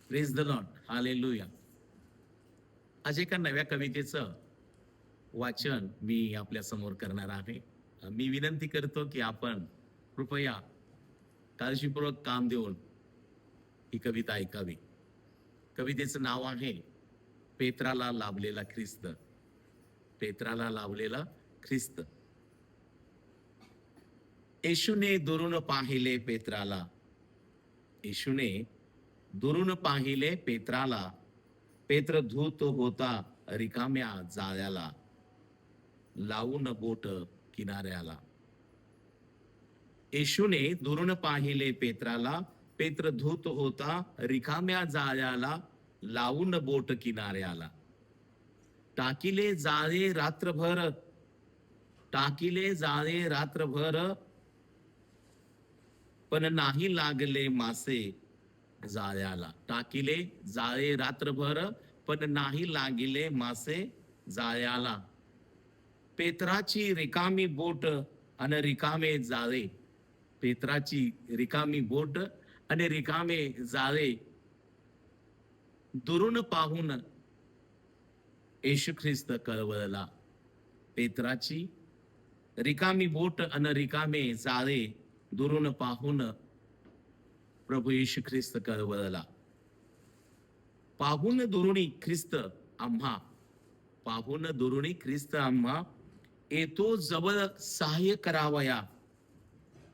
Praise the Lord, hallelujah. आज एका नव्या कवितेचं वाचन मी आपल्या समोर करणार आहे. मी विनंती करतो की आपण कृपया काळजीपूर्वक काम देऊन ही कविता ऐकावी. कवितेचं नाव आहे पेत्राला लाभलेला ख्रिस्त. पेत्राला लाभलेला ख्रिस्त. येशूने दुरून पाहिले पेत्राला. येशूने दुरून पाहिले पेत्राला. पेत्र धूत होता रिकाम्या जाळ्याला, लावून बोट किनाऱ्याला. येशूने दुरून पाहिले पेत्राला. पेत्र धूत होता रिकाम्या जाळ्याला, लावून बोट किनाऱ्याला. टाकिले जाळे रात्रभर, टाकिले जाळे रात्रभर, पण नाही लागले मासे जाळ्याला. टाकिले जाळे रात्रभर, पण नाही लागले मासे जाळ्याला. पेत्राची रिकामी बोट आणि रिकामे जाळे. पेत्राची रिकामी बोट आणि रिकामे जाळे दुरून पाहून येशू ख्रिस्त कळवळला. पेत्राची रिकामी बोट आणि रिकामे जाळे दुरून पाहून प्रभू येशू ख्रिस्त कळवळला. पाहून दुरुणी ख्रिस्त आम्हा, पाहून दुरुणी ख्रिस्त आम्हा, येतो जवळ सहाय्य करावया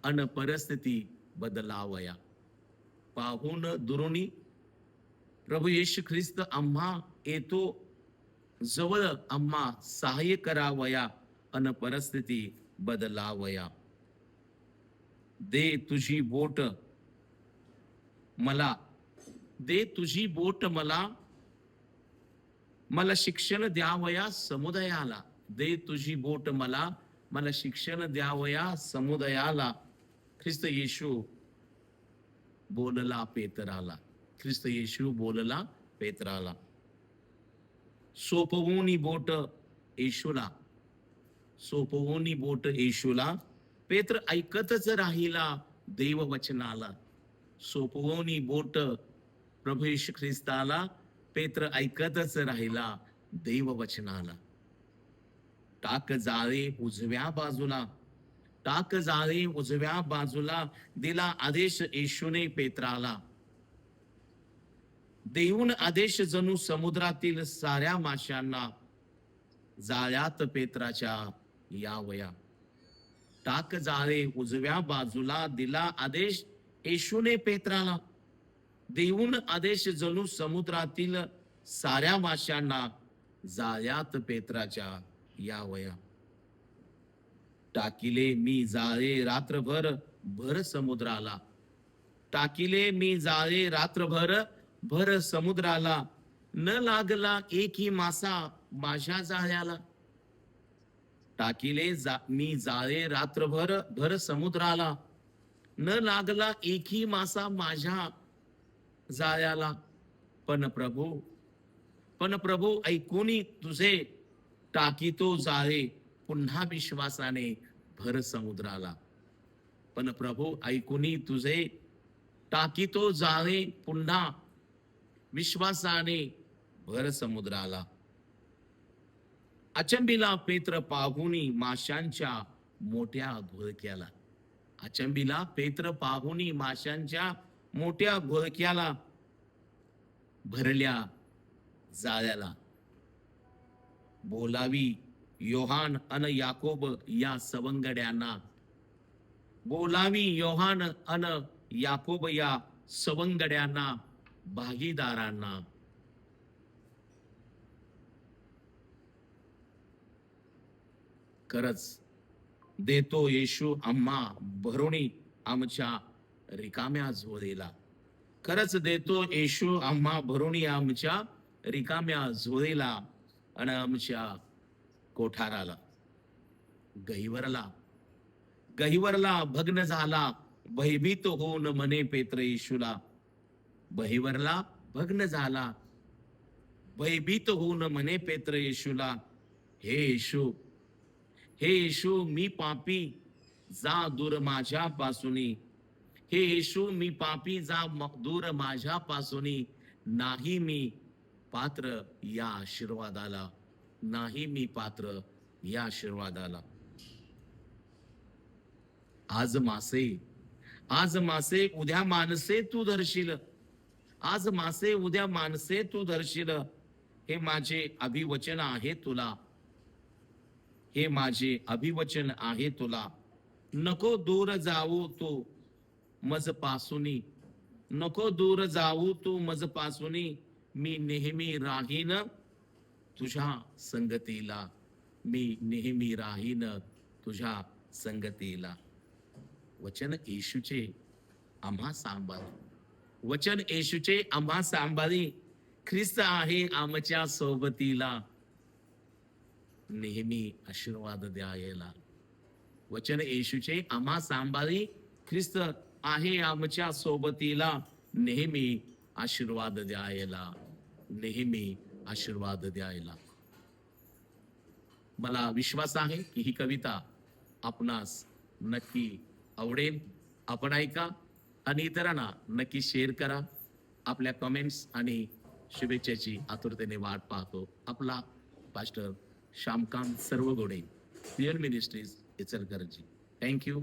अन परिस्थिती बदलावया. पाहून दुरुणी प्रभू येशू ख्रिस्त आम्हा, येतो जवळ आम्हा सहाय्य करावया अन परिस्थिती बदलावया. दे तुझी बोट मला, दे तुझी बोट मला, मला शिक्षण द्यावया समुदायाला. दे तुझी बोट मला, मला शिक्षण द्यावया समुदायाला. ख्रिस्त येशू बोलला पेत्राला. ख्रिस्त येशू बोलला पेत्राला. सोपवूनी बोट येशूला, सोपवूनी बोट येशूला. पेत्र ऐकतच राहिला देव वचनाला. सोपवूनी बोट प्रभू येशू ख्रिस्ताला. पेत्र ऐकतच राहिला देव वचनाला. टाक जाळे उजव्या बाजूला, टाक जाळे उजव्या बाजूला, दिला आदेश येशूने पेत्राला. देऊन आदेश जणू समुद्रातील साऱ्या माशांना, जाळ्यात पेत्राच्या यावया. टाक जाळे उजव्या बाजूला, दिला आदेश येशूने पेत्राला. देऊन आदेश जणू समुद्रातील साऱ्या माशांना, जाळ्यात पेत्राच्या यावया. टाकिले मी जाळे रात्रभर भर समुद्राला. टाकिले मी जाळे रात्रभर भर समुद्राला, न लागला एकही मासा माझ्या जाळ्याला. टाकिले मी जाळे रात्रभर भर समुद्राला, न लागला एकही मासा माझ्या जाळ्याला. पण प्रभू ऐकूनी तुझे, टाकीतो जाळे पुन्हा विश्वासाने भर समुद्राला. पण प्रभू ऐकूनी तुझे, टाकीतो जाळे पुन्हा विश्वासाने भर समुद्राला. अचंबीला पेत्र पाहुनी माशांच्या मोठ्या घोळक्याला. अचंबीला पेत्र पाहुनी माशांच्या मोठ्या घोळक्याला, भरल्या जाळ्याला. बोलावी योहान अन याकोब या सवंगड्यांना. बोलावी योहान अन याकोब या सवंगड्यांना, भागीदारांना. खरंच देतो येशू आम्हा भरुणी आमच्या रिकाम्या झोळीला. खरंच देतो येशू आम्हा भरुणी आमच्या रिकाम्या झोळीला आणि आमच्या कोठाराला. गहिवरला, गहिवरला भग्न झाला भयभीत होऊन म्हणे पेत्र येशूला. बहिवरला भग्न झाला भयभीत होऊन म्हणे पेत्र येशूला. हे येशू, हे येशू मी पापी, जा दूर माझ्यापासून. हे येशू मी पापी, जा दूर माझ्यापासून. नाही मी पात्र या आशीर्वादाला, नाही मी पात्र या आशीर्वादाला. आज मासे उद्या माणसे तू धरशील, आज मासे उद्या माणसे तू धरशील. हे माझे अभिवचन आहे तुला, हे माझे अभिवचन आहे तुला. नको दूर जाऊ तू मज पासूनी, नको दूर जाऊ तू मज पासूनी. मी नेहमी राहीन तुझ्या संगतीला, मी नेहमी राहीन तुझ्या संगतीला. वचन येशूचे आम्हा सांभाळी, वचन येशूचे आम्हा सांभाळी. ख्रिस्त आहे आमच्या सोबतीला, नेहमी आशीर्वाद द्यायला. वचन येशूचे आम्हा सांभाळी. ख्रिस्त आहे आमच्या सोबतीला, नेहमी आशीर्वाद द्यायला, नेहमी आशीर्वाद द्यायला. मला विश्वास आहे की ही कविता आपणास नक्की आवडेल. आपण ऐका आणि इतरांना नक्की शेअर करा. आपल्या कमेंट्स आणि शुभेच्छेची आतुरतेने वाट पाहतो. आपला pastor Shyamkant Sarvagode, real ministries Ichalkaranji. Thank you.